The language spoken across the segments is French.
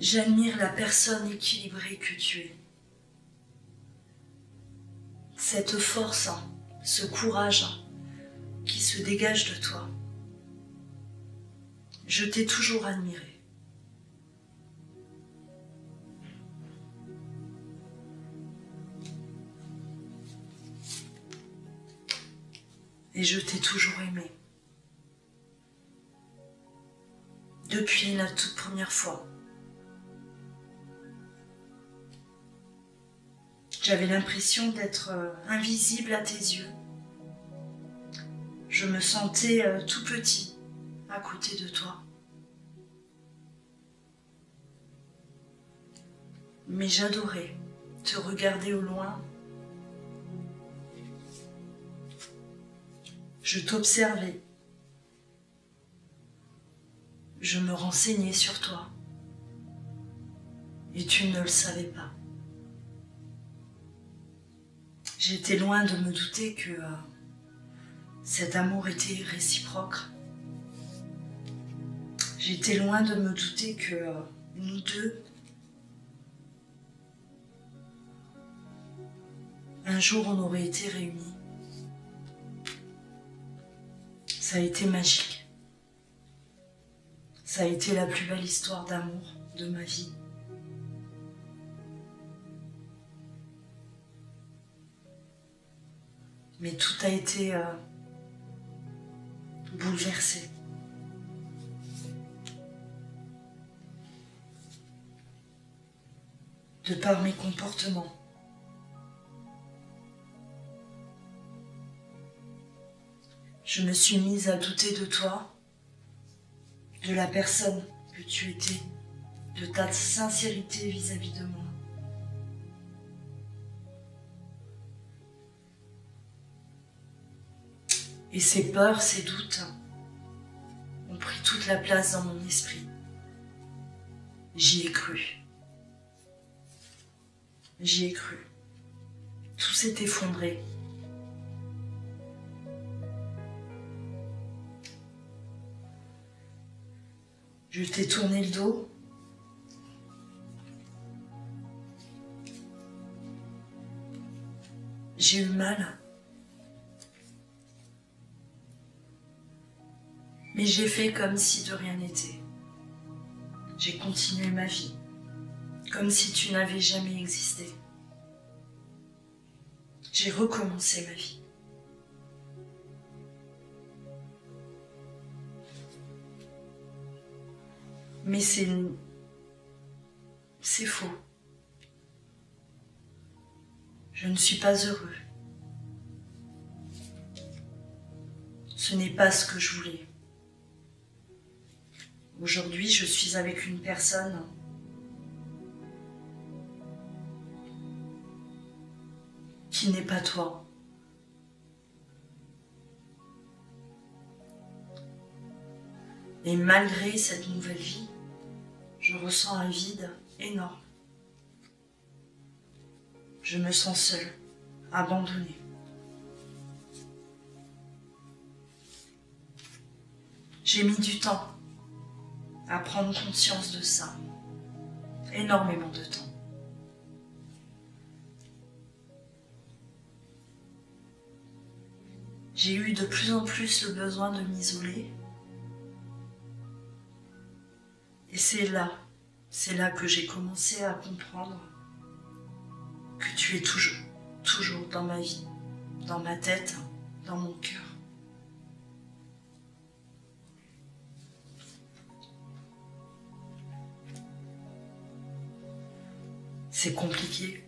J'admire la personne équilibrée que tu es. Cette force, ce courage qui se dégage de toi. Je t'ai toujours admiré. Et je t'ai toujours aimé. Depuis la toute première fois. J'avais l'impression d'être invisible à tes yeux. Je me sentais tout petit à côté de toi. Mais j'adorais te regarder au loin. Je t'observais. Je me renseignais sur toi. Et tu ne le savais pas. J'étais loin de me douter que cet amour était réciproque. J'étais loin de me douter que nous deux, un jour on aurait été réunis. Ça a été magique. Ça a été la plus belle histoire d'amour de ma vie. Mais tout a été bouleversé. De par mes comportements. Je me suis mise à douter de toi, de la personne que tu étais, de ta sincérité vis-à-vis de moi. Et ces peurs, ces doutes ont pris toute la place dans mon esprit. J'y ai cru. J'y ai cru. Tout s'est effondré. Je t'ai tourné le dos. J'ai eu mal. Mais j'ai fait comme si de rien n'était. J'ai continué ma vie, comme si tu n'avais jamais existé. J'ai recommencé ma vie. Mais c'est faux. Je ne suis pas heureux. Ce n'est pas ce que je voulais. Aujourd'hui, je suis avec une personne qui n'est pas toi. Et malgré cette nouvelle vie, je ressens un vide énorme. Je me sens seule, abandonnée. J'ai mis du temps à prendre conscience de ça. Énormément de temps. J'ai eu de plus en plus le besoin de m'isoler. Et c'est là que j'ai commencé à comprendre que tu es toujours dans ma vie, dans ma tête, dans mon cœur. C'est compliqué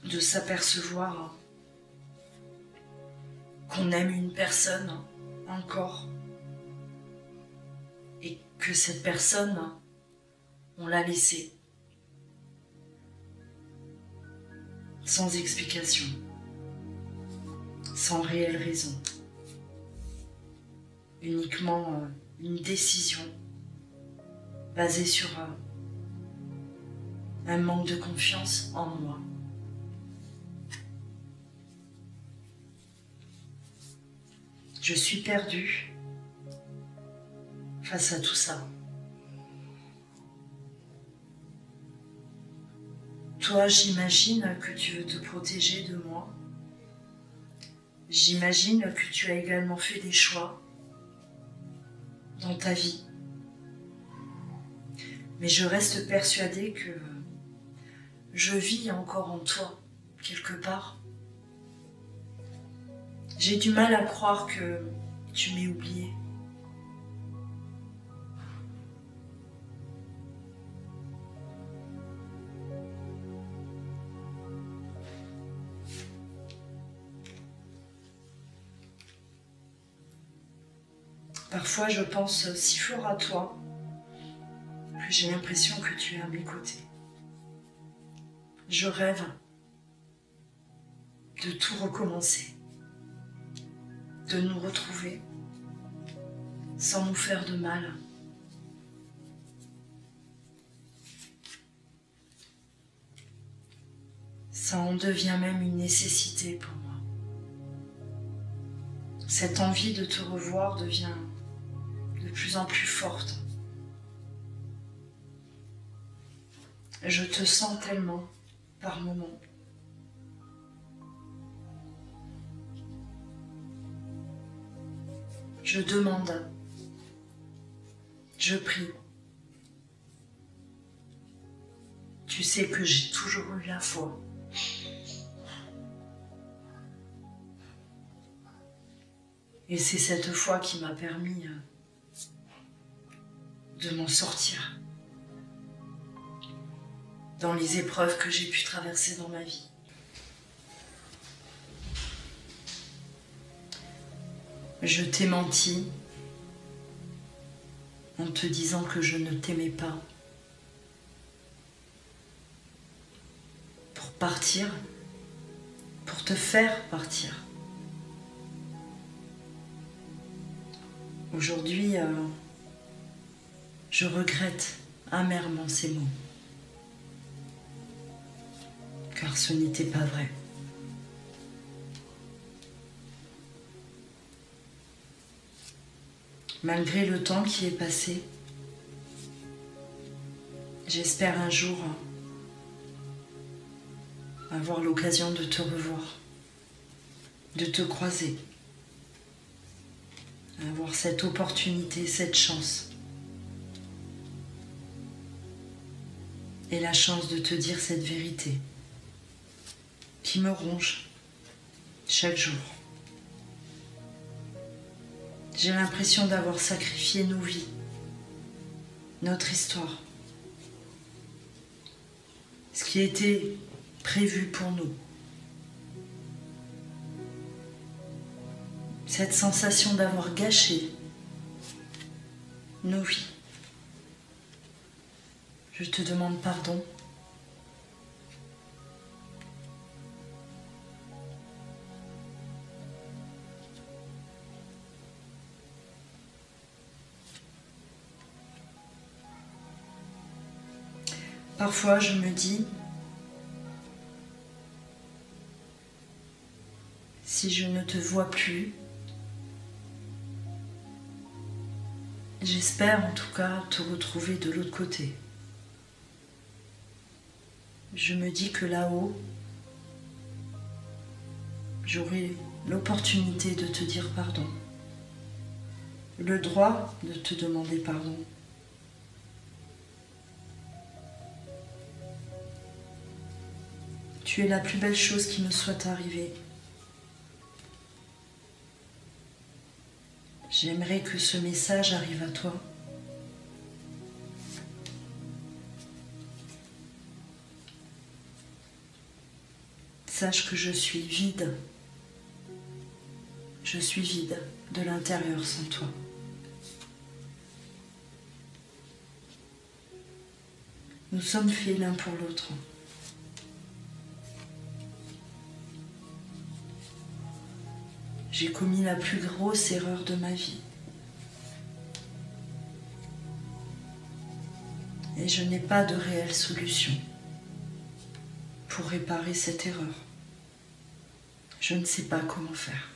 de s'apercevoir qu'on aime une personne encore et que cette personne, on l'a laissée sans explication, sans réelle raison, uniquement une décision basée sur un manque de confiance en moi. Je suis perdue face à tout ça. toi, j'imagine que tu veux te protéger de moi. J'imagine que tu as également fait des choix dans ta vie. Mais je reste persuadée que je vis encore en toi, quelque part. J'ai du mal à croire que tu m'aies oublié. Parfois, je pense si fort à toi que j'ai l'impression que tu es à mes côtés. Je rêve de tout recommencer, de nous retrouver sans nous faire de mal. Ça en devient même une nécessité pour moi. Cette envie de te revoir devient de plus en plus forte. Je te sens tellement par moments. Je demande, je prie. Tu sais que j'ai toujours eu la foi. Et c'est cette foi qui m'a permis de m'en sortir dans les épreuves que j'ai pu traverser dans ma vie. Je t'ai menti en te disant que je ne t'aimais pas. Pour partir, pour te faire partir. Aujourd'hui, je regrette amèrement ces mots, car ce n'était pas vrai. Malgré le temps qui est passé, j'espère un jour avoir l'occasion de te revoir, de te croiser, avoir cette opportunité, cette chance. Et la chance de te dire cette vérité qui me ronge chaque jour. J'ai l'impression d'avoir sacrifié nos vies, notre histoire, ce qui était prévu pour nous. Cette sensation d'avoir gâché nos vies. Je te demande pardon. Parfois, je me dis, si je ne te vois plus, j'espère en tout cas te retrouver de l'autre côté. Je me dis que là-haut, j'aurai l'opportunité de te dire pardon, le droit de te demander pardon. Tu es la plus belle chose qui me soit arrivée. J'aimerais que ce message arrive à toi. Sache que je suis vide. Je suis vide de l'intérieur sans toi. Nous sommes faits l'un pour l'autre. J'ai commis la plus grosse erreur de ma vie. Et je n'ai pas de réelle solution pour réparer cette erreur. Je ne sais pas comment faire.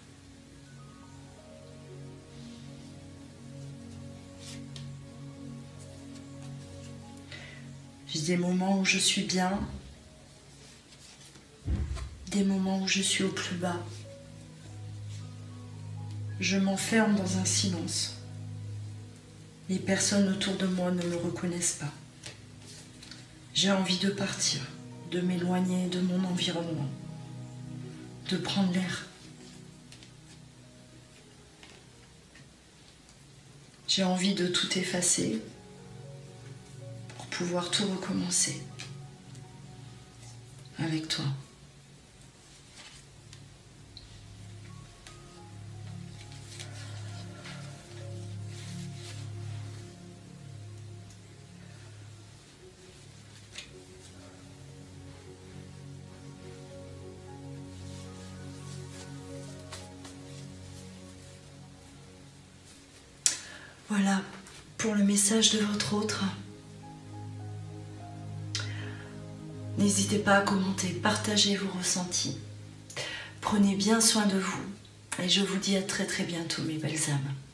J'ai des moments où je suis bien des moments où je suis au plus bas. Je m'enferme dans un silence. Les personnes autour de moi ne me reconnaissent pas. J'ai envie de partir, de m'éloigner de mon environnement, de prendre l'air. J'ai envie de tout effacer pour pouvoir tout recommencer avec toi. Voilà pour le message de votre autre. N'hésitez pas à commenter, partagez vos ressentis. Prenez bien soin de vous et je vous dis à très bientôt mes belles âmes.